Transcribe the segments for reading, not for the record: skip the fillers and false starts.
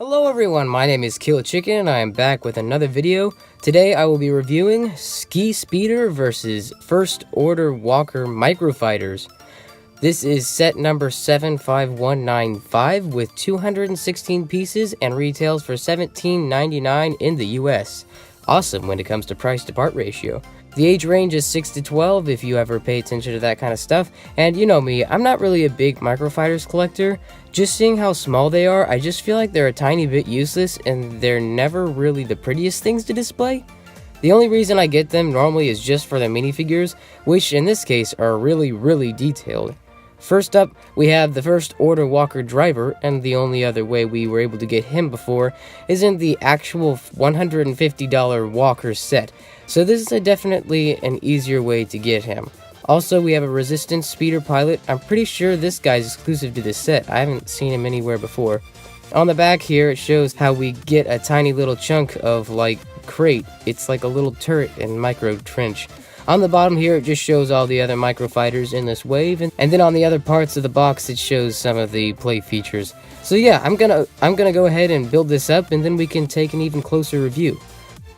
Hello everyone, my name is Kill Chicken and I am back with another video. Today I will be reviewing Ski Speeder versus First Order Walker Microfighters. This is set number 75195 with 216 pieces and retails for $17.99 in the US. Awesome when it comes to price to part ratio. The age range is 6 to 12 if you ever pay attention to that kind of stuff, and you know me, I'm not really a big Microfighters collector. Just seeing how small they are, I just feel like they're a tiny bit useless and they're never really the prettiest things to display. The only reason I get them normally is just for the minifigures, which in this case are really detailed. First up, we have the First Order Walker Driver, and the only other way we were able to get him before is in the actual $150 Walker set, so this is definitely an easier way to get him. Also, we have a Resistance Speeder Pilot. I'm pretty sure this guy's exclusive to this set. I haven't seen him anywhere before. On the back here, it shows how we get a tiny little chunk of, like, crate. It's like a little turret and micro trench. On the bottom here, it just shows all the other Microfighters in this wave, and then on the other parts of the box, it shows some of the play features. So yeah, I'm gonna go ahead and build this up, and then we can take an even closer review.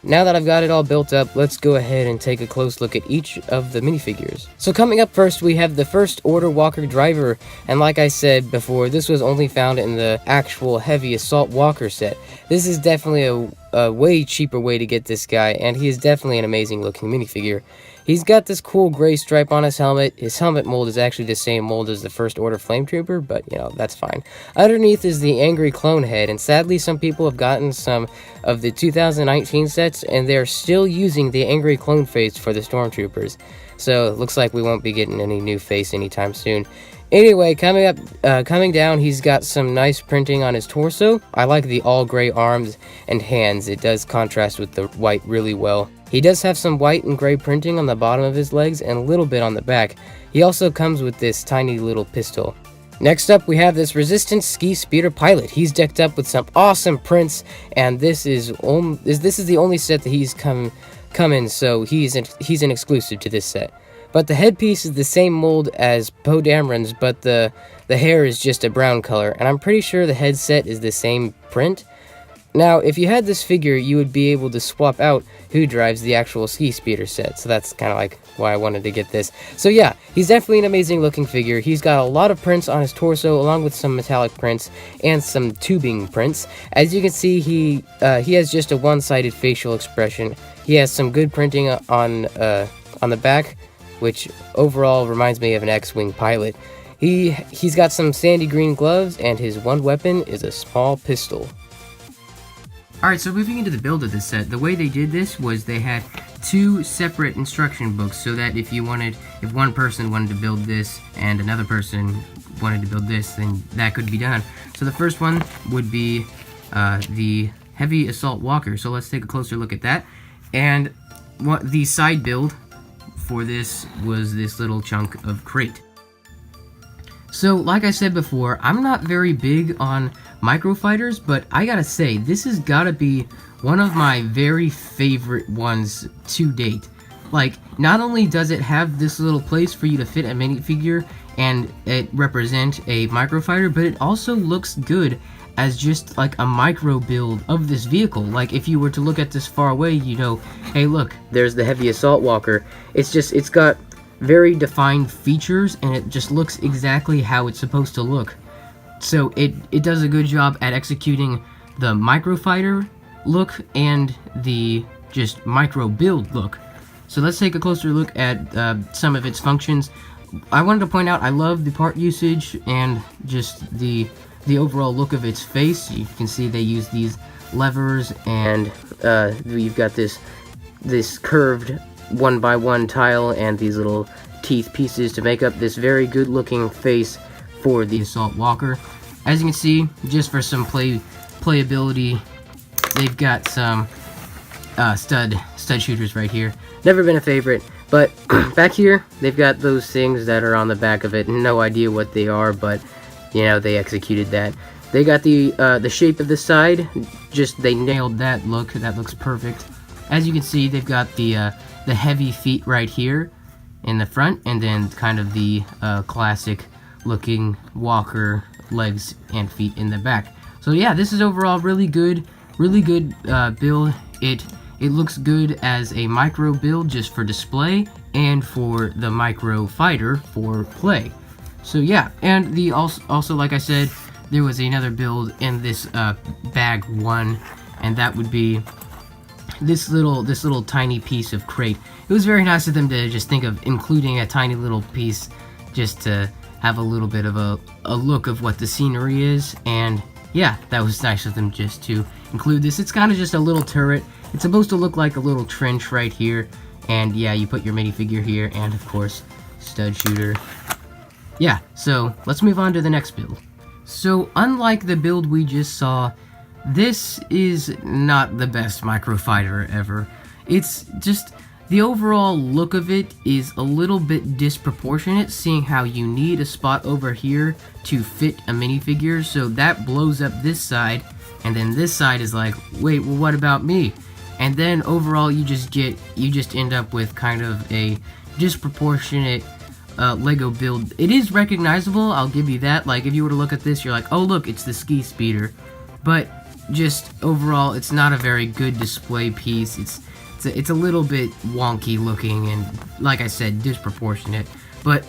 Now that I've got it all built up, let's go ahead and take a close look at each of the minifigures. So coming up first, we have the First Order Walker Driver, and like I said before, this was only found in the actual Heavy Assault Walker set. This is definitely a way cheaper way to get this guy, and he is definitely an amazing looking minifigure. He's got this cool gray stripe on his helmet. His helmet mold is actually the same mold as the First Order Flame Trooper, but you know, that's fine. Underneath is the Angry Clone head, and sadly some people have gotten some of the 2019 sets, and they're still using the Angry Clone face for the Stormtroopers. So it looks like we won't be getting any new face anytime soon. Anyway, coming down, he's got some nice printing on his torso. I like the all gray arms and hands. It does contrast with the white really well. He does have some white and gray printing on the bottom of his legs and a little bit on the back. He also comes with this tiny little pistol. Next up, we have this Resistance Ski Speeder Pilot. He's decked up with some awesome prints, and this is the only set that he's come in, so he's an exclusive to this set. But the headpiece is the same mold as Poe Dameron's, but the hair is just a brown color, and I'm pretty sure the headset is the same print. Now, if you had this figure, you would be able to swap out who drives the actual Ski Speeder set, so that's kind of like why I wanted to get this. So yeah, he's definitely an amazing looking figure. He's got a lot of prints on his torso, along with some metallic prints and some tubing prints. As you can see, he has just a one-sided facial expression. He has some good printing on the back, which overall reminds me of an X-Wing pilot. He's got some sandy green gloves, and his one weapon is a small pistol. Alright, so moving into the build of this set, the way they did this was they had two separate instruction books, so that if one person wanted to build this and another person wanted to build this, then that could be done. So the first one would be the Heavy Assault Walker, so let's take a closer look at that. And the side build for this was this little chunk of crate. So, like I said before, I'm not very big on Microfighters, but I gotta say, this has gotta be one of my very favorite ones to date. Like, not only does it have this little place for you to fit a minifigure and it represent a Microfighter, but it also looks good as just like a micro build of this vehicle. Like, if you were to look at this far away, you know, hey look, there's the Heavy Assault Walker. It's got very defined features, and it just looks exactly how it's supposed to look. So it does a good job at executing the Microfighter look and the just micro build look. So let's take a closer look at some of its functions. I wanted to point out I love the part usage and just the overall look of its face. You can see they use these levers, and you've got this curved 1x1 tile and these little teeth pieces to make up this very good looking face for the Assault Walker. As you can see, just for some playability, they've got some stud shooters right here. Never been a favorite, but back here they've got those things that are on the back of it. No idea what they are, but you know, they executed that. They got the shape of the side, just they nailed that look. That looks perfect. As you can see, they've got the heavy feet right here in the front, and then kind of the classic looking walker legs and feet in the back. So yeah, this is overall really good build. It looks good as a micro build just for display, and for the micro fighter for play. So yeah, and the also like I said, there was another build in this bag 1, and that would be this little tiny piece of crate. It was very nice of them to just think of including a tiny little piece just to have a little bit of a look of what the scenery is, and yeah, that was nice of them just to include this. It's kind of just a little turret. It's supposed to look like a little trench right here, and yeah, you put your minifigure here, and of course, stud shooter. Yeah, so let's move on to the next build. So unlike the build we just saw, this is not the best Microfighter ever. It's just, the overall look of it is a little bit disproportionate, seeing how you need a spot over here to fit a minifigure, so that blows up this side, and then this side is like, wait, well what about me? And then overall you just end up with kind of a disproportionate Lego build. It is recognizable, I'll give you that. Like, if you were to look at this, you're like, oh look, it's the ski speeder. But just overall, it's not a very good display piece. It's a little bit wonky looking, and like I said, disproportionate. But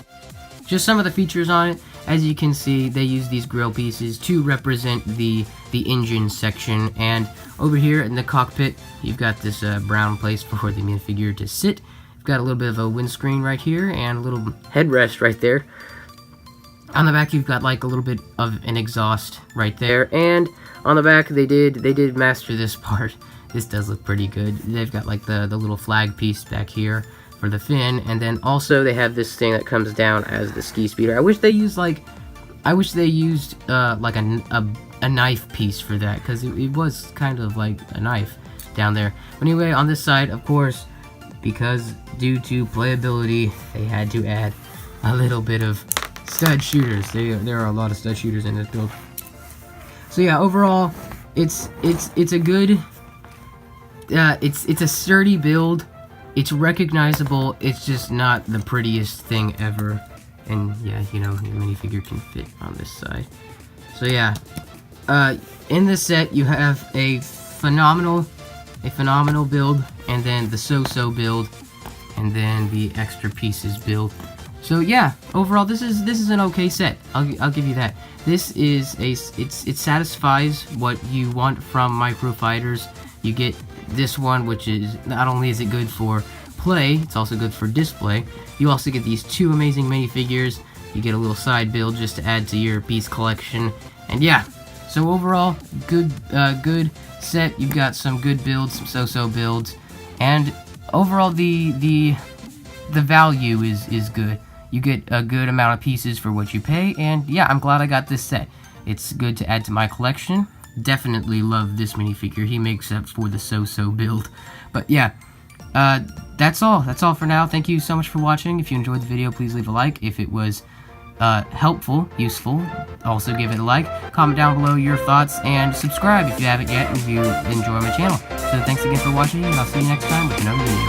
just some of the features on it, as you can see, they use these grill pieces to represent the engine section, and over here in the cockpit, you've got this brown place for the minifigure to sit. You've got a little bit of a windscreen right here, and a little headrest right there. On the back, you've got like a little bit of an exhaust right there, and on the back, they did master this part. This does look pretty good. They've got like the little flag piece back here for the fin, and then also they have this thing that comes down as the ski speeder. I wish they used like a knife piece for that, because it was kind of like a knife down there. But anyway, on this side, of course, because due to playability, they had to add a little bit of stud shooters. There are a lot of stud shooters in this build. So yeah, overall, it's a good, it's a sturdy build. It's recognizable. It's just not the prettiest thing ever. And yeah, you know, your minifigure can fit on this side. So yeah, in this set you have a phenomenal build, and then the so-so build, and then the extra pieces build. So yeah, overall this is an okay set. I'll give you that. This is it satisfies what you want from Microfighters. You get this one, which is, not only is it good for play, it's also good for display. You also get these two amazing minifigures. You get a little side build just to add to your piece collection. And yeah, so overall, good set. You've got some good builds, some so-so builds, and overall the value is good. You get a good amount of pieces for what you pay, and yeah, I'm glad I got this set. It's good to add to my collection. Definitely love this minifigure. He makes up for the so-so build. But yeah, that's all for now. Thank you so much for watching. If you enjoyed the video, please leave a like. If it was helpful, useful, also give it a like. Comment down below your thoughts, and subscribe if you haven't yet, if you enjoy my channel. So thanks again for watching, and I'll see you next time with another video.